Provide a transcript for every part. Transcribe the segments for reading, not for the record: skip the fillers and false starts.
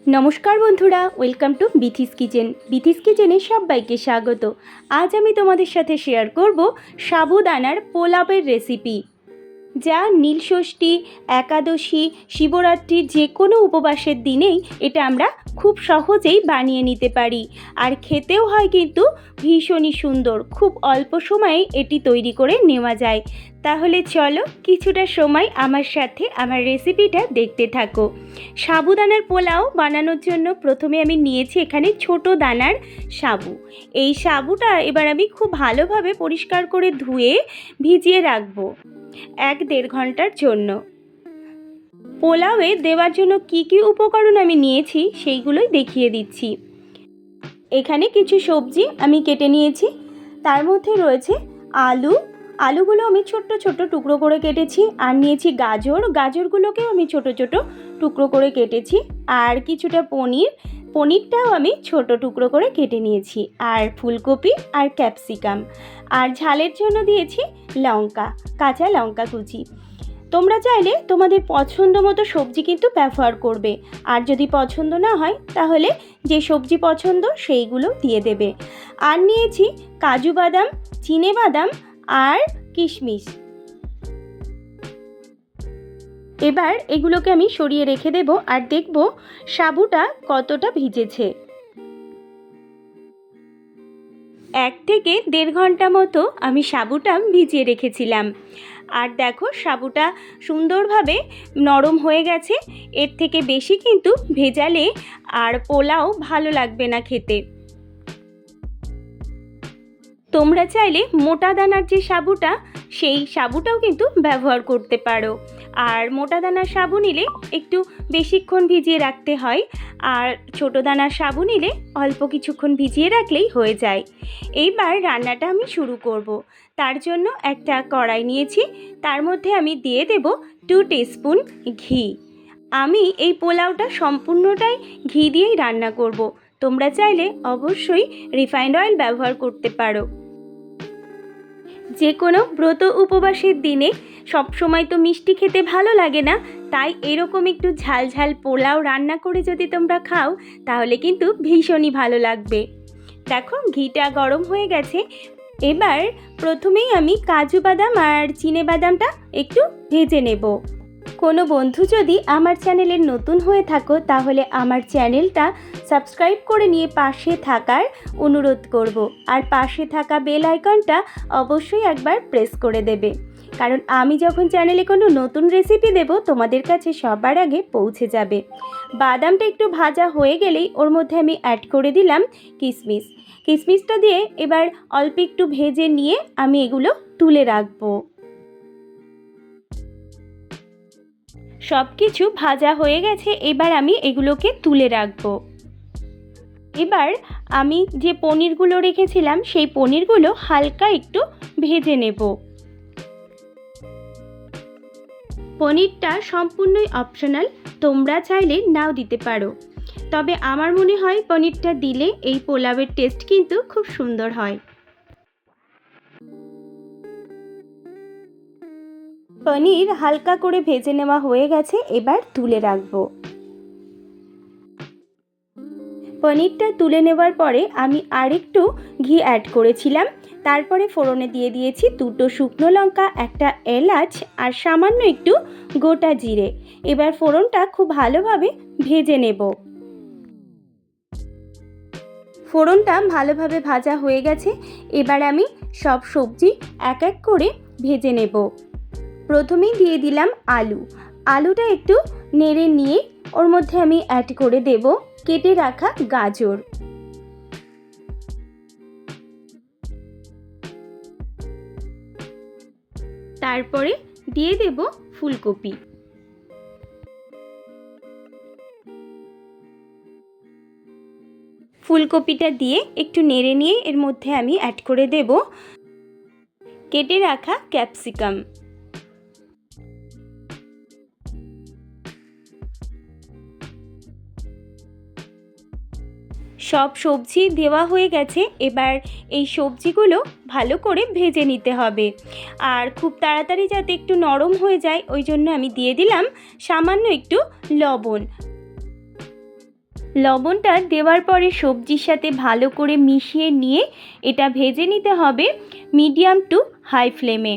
নমস্কার বন্ধুরা, welcome to Bithi's kitchen. Bithi's কিচেনে সবাইকে স্বাগত। আজ আমি তোমাদের সাথে শেয়ার করব সাবুদানার পোলাওয়ের রেসিপি, যা নীলষষ্ঠী, একাদশী, শিবরাত্রির যে কোনো উপবাসের দিনেই এটা আমরা খুব সহজেই বানিয়ে নিতে পারি। আর খেতেও হয় কিন্তু ভীষণই সুন্দর। খুব অল্প সময়ে এটি তৈরি করে নেওয়া যায়। তাহলে চলো কিছুটা সময় আমার সাথে আমার রেসিপিটা দেখতে থাকো। সাবুদানার পোলাও বানানোর জন্য প্রথমে আমি নিয়েছি এখানে ছোট দানার সাবু। এই সাবুটা এবার আমি খুব ভালোভাবে পরিষ্কার করে ধুয়ে ভিজিয়ে রাখবো 1-1.5 ঘন্টার জন্য। পোলাওয়ে দেওয়ার জন্য কি কি উপকরণ আমি নিয়েছি সেইগুলোই দেখিয়ে দিচ্ছি। এখানে কিছু সবজি আমি কেটে নিয়েছি। তার মধ্যে রয়েছে আলুগুলো আমি ছোট্ট ছোট্ট টুকরো করে কেটেছি। আর নিয়েছি গাজরগুলোকেও আমি ছোট ছোট টুকরো করে কেটেছি। আর কিছুটা পনিরটাও আমি ছোট টুকরো করে কেটে নিয়েছি। আর ফুলকপি আর ক্যাপসিকাম। আর ঝালের জন্য দিয়েছি কাঁচা লঙ্কা কুচি। তোমরা চাইলে তোমাদের পছন্দ মতো সবজি কিন্তু ব্যবহার করবে। আর যদি পছন্দ না হয় তাহলে যে সবজি পছন্দ সেইগুলো দিয়ে দেবে। আর নিয়েছি কাজু বাদাম, চিনে বাদাম আর কিশমিশ। এবার এগুলোকে আমি সরিয়ে রেখে দেব আর দেখব সাবুটা কতটা ভিজেছে। 1 থেকে 1.5 ঘন্টা মতো আমি সাবুটা ভিজিয়ে রেখেছিলাম। আর দেখো সাবুটা সুন্দরভাবে নরম হয়ে গেছে। এর থেকে বেশি কিন্তু ভেজালে আর পোলাও ভালো লাগবে না খেতে। তোমরা চাইলে মোটা দানার যে সাবুটা সেই সাবুটাও কিন্তু ব্যবহার করতে পারো। আর মোটা দানার সাবু নিলে একটু বেশিক্ষণ ভিজিয়ে রাখতে হয়। আর ছোট দানার সাবু নিলে অল্প কিছুক্ষণ ভিজিয়ে রাখলেই হয়ে যায়। এইবার রান্নাটা আমি শুরু করব। তার জন্য একটা কড়াই নিয়েছি। তার মধ্যে আমি দিয়ে দেব 2 টিস্পুন ঘি। আমি এই পোলাওটা সম্পূর্ণটাই ঘি দিয়েই রান্না করব। তোমরা চাইলে অবশ্যই রিফাইন্ড অয়েল ব্যবহার করতে পারো। যে কোনো ব্রত উপবাসের দিনে সবসময় তো মিষ্টি খেতে ভালো লাগে না, তাই এরকম একটু ঝাল ঝাল পোলাও রান্না করে যদি তোমরা খাও তাহলে কিন্তু ভীষণই ভালো লাগবে। দেখো ঘিটা গরম হয়ে গেছে। এবার প্রথমেই আমি কাজু বাদাম আর চিনে বাদামটা একটু ভেজে নেব। কোনো বন্ধু যদি আমার চ্যানেলের নতুন হয়ে থাকো তাহলে আমার চ্যানেলটা সাবস্ক্রাইব করে নিয়ে পাশে থাকার অনুরোধ করব। আর পাশে থাকা বেল আইকনটা অবশ্যই একবার প্রেস করে দেবে, কারণ আমি যখন চ্যানেলে কোনো নতুন রেসিপি দেব তোমাদের কাছে সবার আগে পৌঁছে যাবে। বাদামটা একটু ভাজা হয়ে গেলেই ওর মধ্যে আমি অ্যাড করে দিলাম কিশমিশটা দিয়ে এবার অল্প একটু ভেজে নিয়ে আমি এগুলো তুলে রাখবো। সব কিছু ভাজা হয়ে গেছে, এবার আমি এগুলোকে তুলে রাখবো। এবার আমি যে পনিরগুলো রেখেছিলাম সেই পনিরগুলো হালকা একটু ভেজে নেব। পনিরটা সম্পূর্ণই অপশনাল, তোমরা চাইলে নাও দিতে পারো। তবে আমার মনে হয় পনিরটা দিলে এই পোলাওয়ের টেস্ট কিন্তু খুব সুন্দর হয়। পনির হালকা করে ভেজে নেওয়া হয়ে গেছে, এবার তুলে রাখবো। পনিরটা তুলে নেওয়ার পরে আমি আরেকটু ঘি অ্যাড করেছিলাম। তারপরে ফোড়নে দিয়ে দিয়েছি 2টো শুকনো লঙ্কা, একটা এলাচ আর সামান্য একটু গোটা জিরে। এবার ফোড়নটা খুব ভালোভাবে ভেজে নেব। ফোড়নটা ভালোভাবে ভাজা হয়ে গেছে, এবার আমি সব সবজি এক এক করে ভেজে নেব। প্রথমেই দিয়ে দিলাম আলুটা একটু নেড়ে নিয়ে ওর মধ্যে আমি অ্যাড করে দেব কেটে রাখা গাজর। তারপরে দিয়ে দেব ফুলকপি। ফুলকপিটা দিয়ে একটু নেড়ে নিয়ে এর মধ্যে আমি অ্যাড করে দেব কেটে রাখা ক্যাপসিকাম। সব সবজি দেওয়া হয়ে গেছে, এবার এই সবজিগুলো ভালো করে ভেজে নিতে হবে। আর খুব তাড়াতাড়ি যাতে একটু নরম হয়ে যায় ওই জন্য আমি দিয়ে দিলাম সামান্য একটু লবণ। লবণটা দেওয়ার পরে সবজির সাথে ভালো করে মিশিয়ে নিয়ে এটা ভেজে নিতে হবে মিডিয়াম টু হাই ফ্লেমে।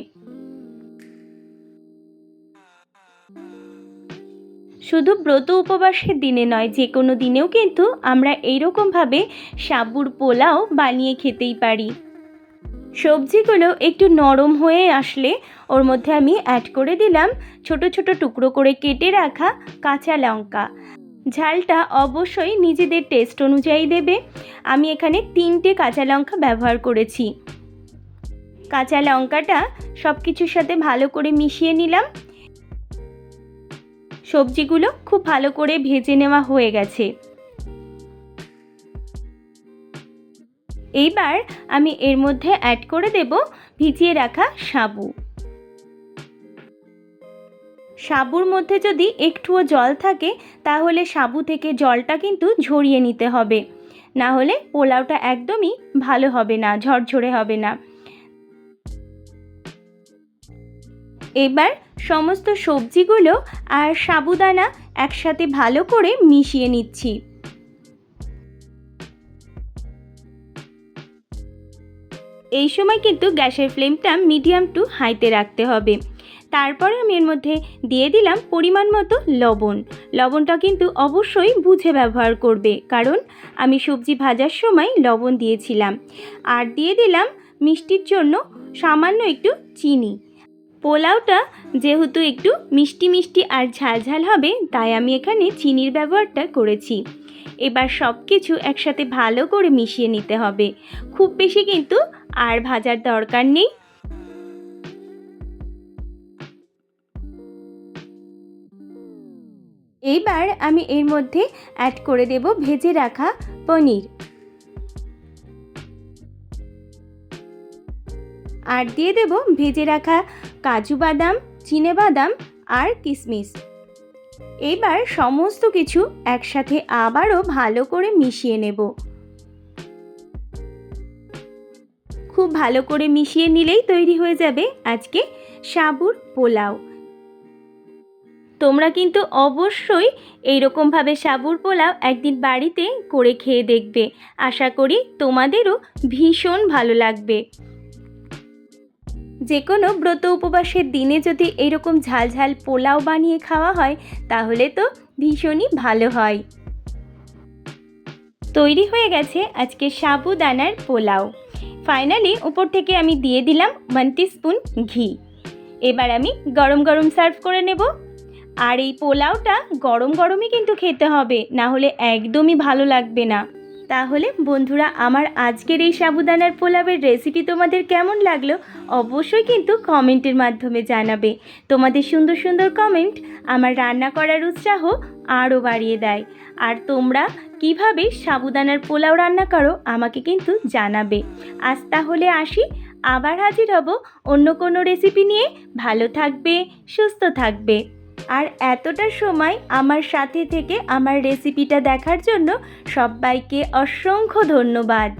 শুধু ব্রত উপবাসের দিনে নয়, যে কোনো দিনেও কিন্তু আমরা এইরকমভাবে সাবুর পোলাও বানিয়ে খেতেই পারি। সবজিগুলো একটু নরম হয়ে আসলে ওর মধ্যে আমি অ্যাড করে দিলাম ছোট ছোট টুকরো করে কেটে রাখা কাঁচা লঙ্কা। ঝালটা অবশ্যই নিজেদের টেস্ট অনুযায়ী দেবে। আমি এখানে 3টে কাঁচা লঙ্কা ব্যবহার করেছি। কাঁচা লঙ্কাটা সব কিছুর সাথে ভালো করে মিশিয়ে নিলাম। সবজিগুলো খুব ভালো করে ভেজে নেওয়া হয়ে গেছে। এইবার আমি এর মধ্যে অ্যাড করে দেব ভিজিয়ে রাখা সাবু। সাবুর মধ্যে যদি একটুও জল থাকে তাহলে সাবু থেকে জলটা কিন্তু ঝরিয়ে নিতে হবে, না হলে পোলাওটা একদমই ভালো হবে না, ঝরঝরে হবে না। এবার সমস্ত সবজিগুলো আর সাবুদানা একসাথে ভালো করে মিশিয়ে নিচ্ছি। এই সময় কিন্তু গ্যাসের ফ্লেমটা মিডিয়াম টু হাইতে রাখতে হবে। তারপরে আমি এর মধ্যে দিয়ে দিলাম পরিমাণ মতো লবণ। লবণটা কিন্তু অবশ্যই বুঝে ব্যবহার করবে, কারণ আমি সবজি ভাজার সময় লবণ দিয়েছিলাম। আর দিয়ে দিলাম মিষ্টির জন্য সামান্য একটু চিনি। পোলাওটা যেহেতু একটু মিষ্টি মিষ্টি আর ঝালঝাল হবে, তাই আমি এখানে চিনির ব্যবহারটা করেছি। এবার সব কিছু একসাথে ভালো করে মিশিয়ে নিতে হবে। খুব বেশি কিন্তু আর ভাজার দরকার নেই। এইবার আমি এর মধ্যে অ্যাড করে দেব ভেজে রাখা পনির, আর দিয়ে দেব ভেজে রাখা কাজু বাদাম, চিনে বাদাম আর কিশমিশ। এবার সমস্ত কিছু একসাথে আবারও ভালো করে মিশিয়ে নেব। খুব ভালো করে মিশিয়ে নিলেই তৈরি হয়ে যাবে আজকে সাবুর পোলাও। তোমরা কিন্তু অবশ্যই এইরকমভাবে সাবুর পোলাও একদিন বাড়িতে করে খেয়ে দেখবে। আশা করি তোমাদেরও ভীষণ ভালো লাগবে। যে কোনো ব্রত উপবাসের দিনে যদি এইরকম ঝালঝাল পোলাও বানিয়ে খাওয়া হয় তাহলে তো ভীষণই ভালো হয়। তৈরি হয়ে গেছে আজকে সাবুদানার পোলাও। ফাইনালি উপর থেকে আমি দিয়ে দিলাম 1 টিস্পুন ঘি। এবার আমি গরম গরম সার্ভ করে নেব। আর এই পোলাওটা গরম গরমই কিন্তু খেতে হবে, না হলে একদমই ভালো লাগবে না। তাহলে বন্ধুরা, আমার আজকের এই সাবুদানার পোলাওয়ের রেসিপি তোমাদের কেমন লাগলো অবশ্যই কিন্তু কমেন্টের মাধ্যমে জানাবে। তোমাদের সুন্দর সুন্দর কমেন্ট আমার রান্না করার উৎসাহ আরও বাড়িয়ে দেয়। আর তোমরা কিভাবে সাবুদানার পোলাও রান্না করো আমাকে কিন্তু জানাবে। আজ তাহলে আসি, আবার হাজির হব অন্য কোনো রেসিপি নিয়ে। ভালো থাকবে, সুস্থ থাকবে। আর এতটা সময় আমার সাথে থেকে আমার রেসিপিটা দেখার জন্য সবাইকে অসংখ্য ধন্যবাদ।